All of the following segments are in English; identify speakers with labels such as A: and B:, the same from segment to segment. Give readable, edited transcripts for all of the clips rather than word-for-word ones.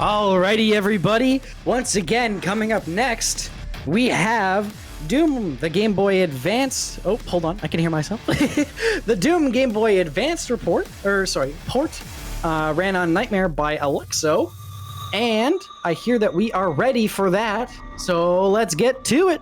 A: Alrighty, everybody. Once again, coming up next, we have Doom, the Game Boy Advance. Oh, hold on, I can hear myself. The Doom Game Boy Advance port, ran on Nightmare by Alexo, and I hear that we are ready for that. So let's get to it.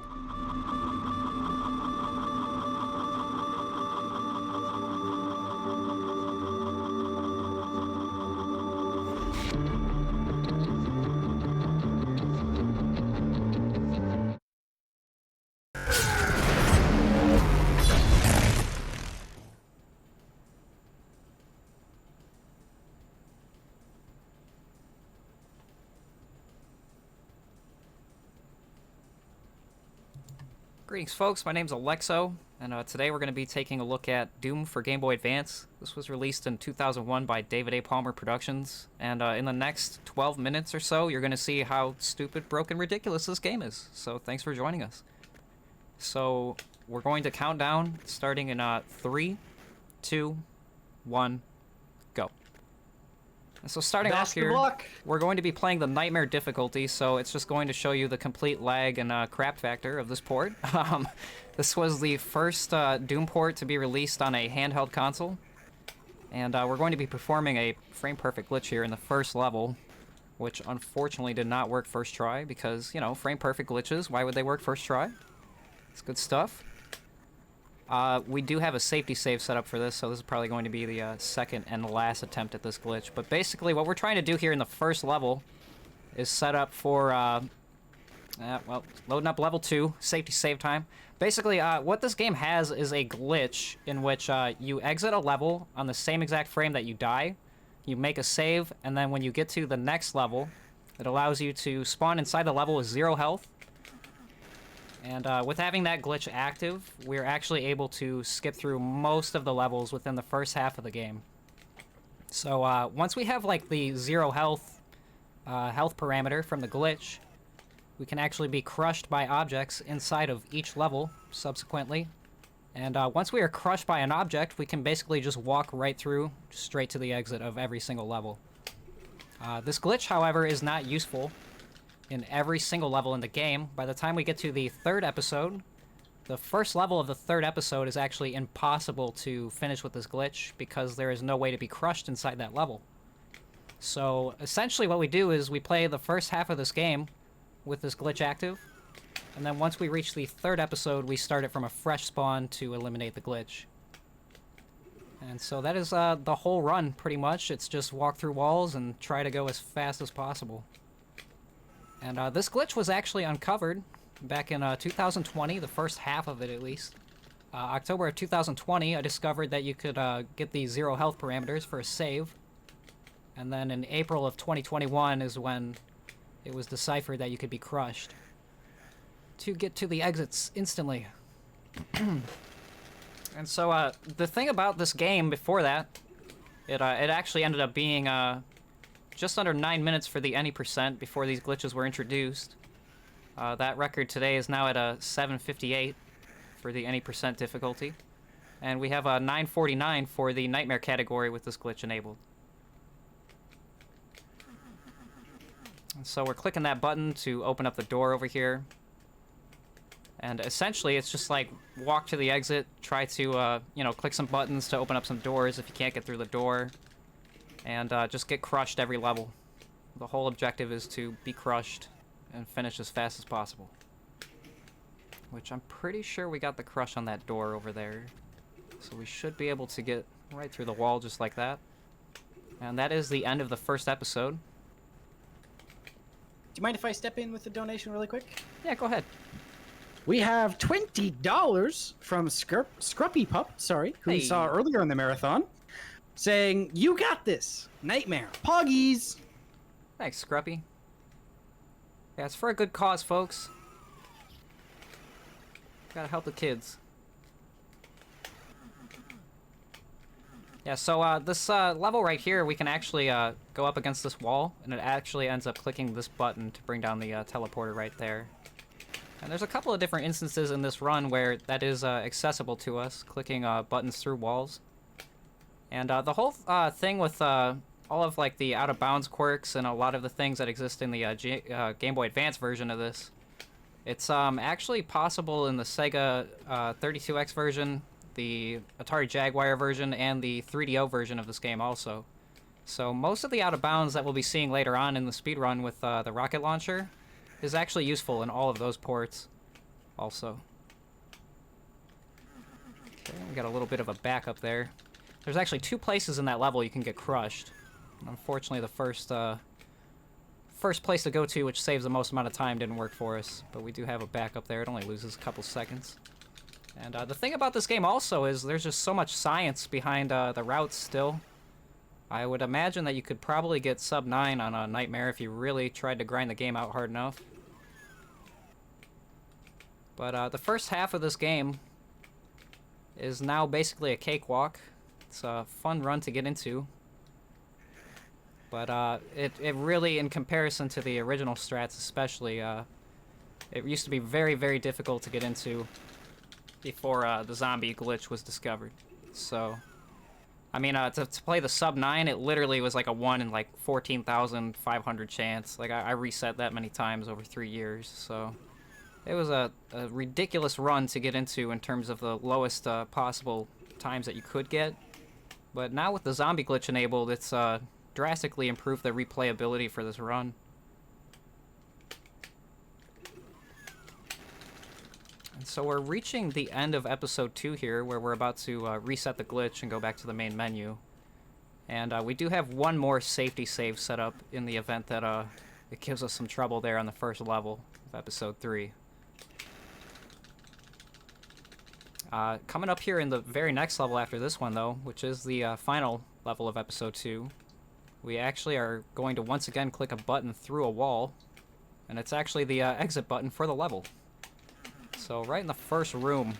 B: Greetings folks, my name's Alexo, and today we're going to be taking a look at Doom for Game Boy Advance. This was released in 2001 by David A. Palmer Productions, and in the next 12 minutes or so, you're going to see how stupid, broken, ridiculous this game is. So thanks for joining us. So we're going to count down, starting in 3, 2, 1, go. So starting off here, we're going to be playing the Nightmare difficulty, so it's just going to show you the complete lag and crap factor of this port. This was the first Doom port to be released on a handheld console, and we're going to be performing a frame-perfect glitch here in the first level, which unfortunately did not work first try, because, you know, frame-perfect glitches, why would they work first try? It's good stuff. We do have a safety save set up for this, so this is probably going to be the second and last attempt at this glitch. But basically, what we're trying to do here in the first level is set up for, well, loading up level 2, safety save time. Basically, what this game has is a glitch in which you exit a level on the same exact frame that you die, you make a save, and then when you get to the next level, it allows you to spawn inside the level with 0 health. And with having that glitch active, we're actually able to skip through most of the levels within the first half of the game. So once we have like the 0 health parameter from the glitch, we can actually be crushed by objects inside of each level subsequently. And once we are crushed by an object, we can basically just walk right through, straight to the exit of every single level. This glitch, however, is not useful in every single level in the game. By the time we get to the 3rd episode, the first level of the 3rd episode is actually impossible to finish with this glitch because there is no way to be crushed inside that level. So essentially what we do is we play the first half of this game with this glitch active, and then once we reach the 3rd episode, we start it from a fresh spawn to eliminate the glitch. And so that is the whole run, pretty much. It's just walk through walls and try to go as fast as possible. And this glitch was actually uncovered back in 2020, the first half of it at least. October of 2020, I discovered that you could get the 0 health parameters for a save. And then in April of 2021 is when it was deciphered that you could be crushed to get to the exits instantly. And so the thing about this game before that, it actually ended up being just under 9 minutes for the any percent before these glitches were introduced. That record today is now at a 7:58 for the any percent difficulty. And we have a 9:49 for the Nightmare category with this glitch enabled. And so we're clicking that button to open up the door over here. And essentially it's just like walk to the exit, try to, you know, click some buttons to open up some doors if you can't get through the door. And just get crushed every level. The whole objective is to be crushed and finish as fast as possible. Which I'm pretty sure we got the crush on that door over there. So we should be able to get right through the wall just like that. And that is the end of the first episode.
A: Do you mind if I step in with a donation really quick?
B: Yeah, go ahead.
A: We have $20 from Scruppy Pup, who we saw earlier in the marathon, saying, "You got this, Nightmare. Poggies."
B: Thanks, Scruppy. Yeah, it's for a good cause, folks. Gotta help the kids. Yeah, so this level right here, we can actually go up against this wall, and it actually ends up clicking this button to bring down the teleporter right there. And there's a couple of different instances in this run where that is accessible to us, clicking buttons through walls. And the whole thing with all of like the out of bounds quirks and a lot of the things that exist in the Game Boy Advance version of this. It's actually possible in the Sega 32X version, the Atari Jaguar version, and the 3DO version of this game also. So most of the out of bounds that we'll be seeing later on in the speedrun with the rocket launcher is actually useful in all of those ports also. Okay, we got a little bit of a backup there. There's actually 2 places in that level you can get crushed. Unfortunately, the first place to go to, which saves the most amount of time, didn't work for us. But we do have a backup there. It only loses a couple seconds. And the thing about this game also is there's just so much science behind the routes still. I would imagine that you could probably get sub 9 on a Nightmare if you really tried to grind the game out hard enough. But the first half of this game is now basically a cakewalk. It's a fun run to get into. But it really, in comparison to the original strats especially, it used to be very, very difficult to get into before the zombie glitch was discovered. So, I mean, to play the sub 9, it literally was like a 1 in like 14,500 chance. Like, I reset that many times over 3 years, so it was a ridiculous run to get into in terms of the lowest possible times that you could get. But now with the zombie glitch enabled, it's drastically improved the replayability for this run. And so we're reaching the end of episode 2 here, where we're about to reset the glitch and go back to the main menu. And we do have one more safety save set up in the event that it gives us some trouble there on the first level of episode 3. Coming up here in the very next level after this one, though, which is the final level of episode 2, we actually are going to once again click a button through a wall, and it's actually the exit button for the level. So right in the first room,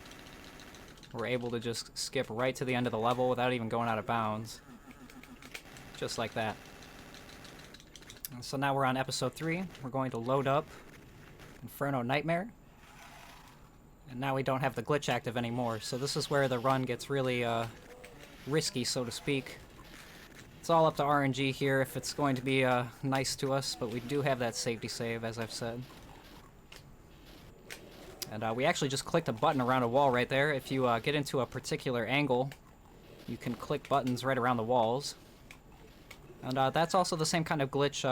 B: we're able to just skip right to the end of the level without even going out of bounds. Just like that. And so now we're on episode 3. We're going to load up Inferno Nightmare. And now we don't have the glitch active anymore, so this is where the run gets really risky, so to speak. It's all up to RNG here if it's going to be nice to us, but we do have that safety save, as I've said. And we actually just clicked a button around a wall right there. If you get into a particular angle, you can click buttons right around the walls. And that's also the same kind of glitch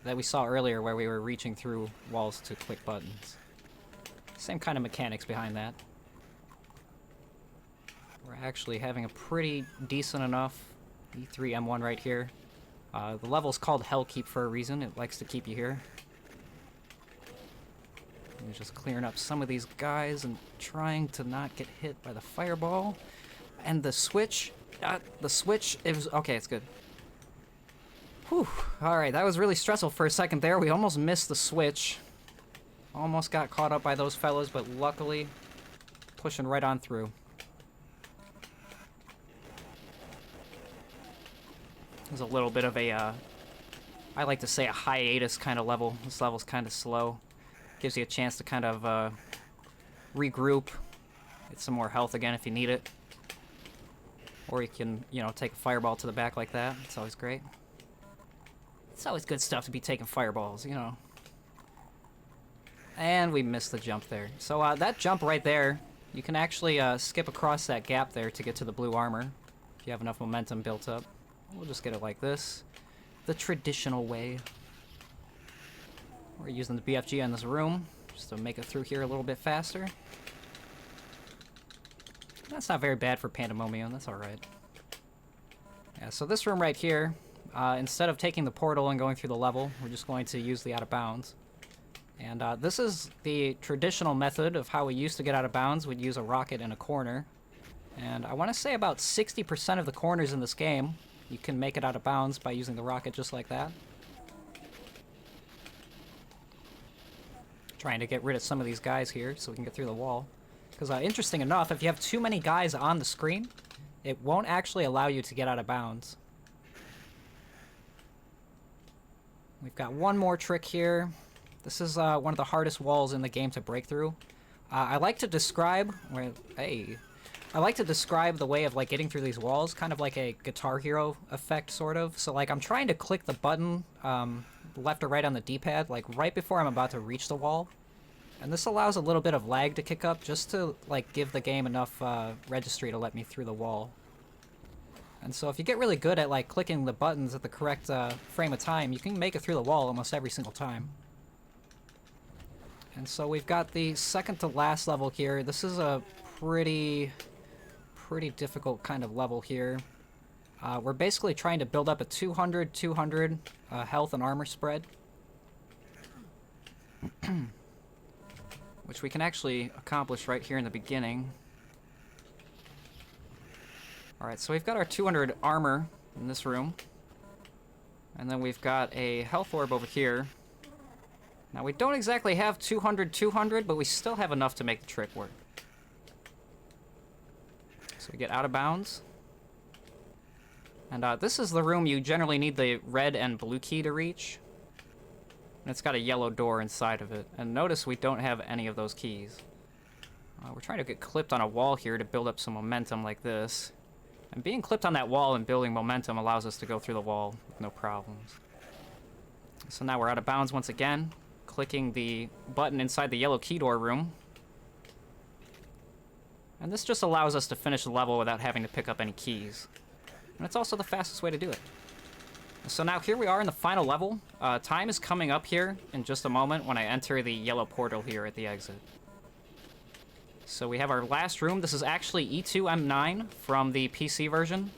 B: that we saw earlier, where we were reaching through walls to click buttons. Same kind of mechanics behind that. We're actually having a pretty decent enough E3 M1 right here. The level's called Hellkeep for a reason. It likes to keep you here. I'm just clearing up some of these guys and trying to not get hit by the fireball. And the switch, it was, okay, it's good. Whew, alright, that was really stressful for a second there. We almost missed the switch. Almost got caught up by those fellas, but luckily, pushing right on through. There's a little bit of a, I like to say a hiatus kind of level. This level's kind of slow. Gives you a chance to kind of regroup, get some more health again if you need it. Or you can, you know, take a fireball to the back like that. It's always great. It's always good stuff to be taking fireballs, you know. And we missed the jump there. So that jump right there, you can actually skip across that gap there to get to the blue armor, if you have enough momentum built up. We'll just get it like this, the traditional way. We're using the BFG in this room, just to make it through here a little bit faster. That's not very bad for Pandemonium, that's alright. Yeah, so this room right here, instead of taking the portal and going through the level, we're just going to use the out of bounds. And this is the traditional method of how we used to get out of bounds. We'd use a rocket in a corner. And I want to say about 60% of the corners in this game, you can make it out of bounds by using the rocket just like that. Trying to get rid of some of these guys here so we can get through the wall. Because interesting enough, if you have too many guys on the screen, it won't actually allow you to get out of bounds. We've got one more trick here. This is one of the hardest walls in the game to break through. I like to describe I like to describe the way of like getting through these walls, kind of like a Guitar Hero effect, sort of. So like I'm trying to click the button left or right on the D-pad, like right before I'm about to reach the wall. And this allows a little bit of lag to kick up just to like give the game enough registry to let me through the wall. And so if you get really good at like clicking the buttons at the correct frame of time, you can make it through the wall almost every single time. And so we've got the second to last level here. This is a pretty difficult kind of level here. We're basically trying to build up a 200-200 health and armor spread. Which we can actually accomplish right here in the beginning. Alright, so we've got our 200 armor in this room. And then we've got a health orb over here. Now we don't exactly have 200-200, but we still have enough to make the trick work. So we get out of bounds. And this is the room you generally need the red and blue key to reach. And it's got a yellow door inside of it. And notice we don't have any of those keys. We're trying to get clipped on a wall here to build up some momentum like this. And being clipped on that wall and building momentum allows us to go through the wall with no problems. So now we're out of bounds once again. Clicking the button inside the yellow key door room. And this just allows us to finish the level without having to pick up any keys. And it's also the fastest way to do it. So now here we are in the final level. Time is coming up here in just a moment when I enter the yellow portal here at the exit. So we have our last room. This is actually E2M9 from the PC version.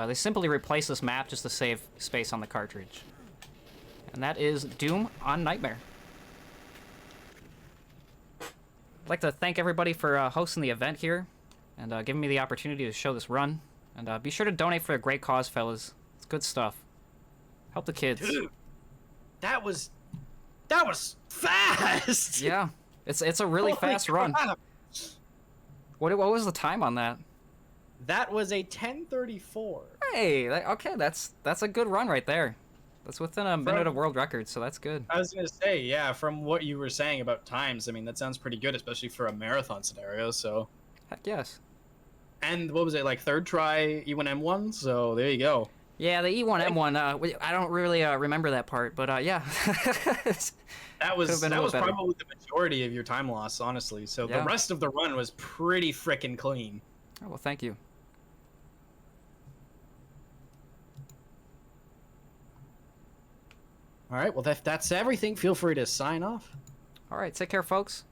B: They simply replaced this map just to save space on the cartridge. And that is Doom on Nightmare. I'd like to thank everybody for hosting the event here and giving me the opportunity to show this run. And be sure to donate for a great cause, fellas. It's good stuff. Help the kids.
A: Dude, that was fast.
B: Yeah, it's a really fast run. What was the time on that?
A: That was a 10:34.
B: Hey, okay, that's a good run right there. That's within a minute of world record, so that's good.
C: I was gonna say, yeah, from what you were saying about times, I mean, that sounds pretty good, especially for a marathon scenario. So,
B: Heck yes.
C: and what was it, like third try E1M1? So there you go.
B: Yeah, the E1M1. I don't really remember that part, but yeah.
C: That was
B: better.
C: probably the majority of your time loss, honestly. So
B: Yeah.
C: the rest of the run was pretty frickin' clean.
B: Oh, well, thank you.
A: All right, well, if that's everything, feel free to sign off.
B: All right, take care, folks.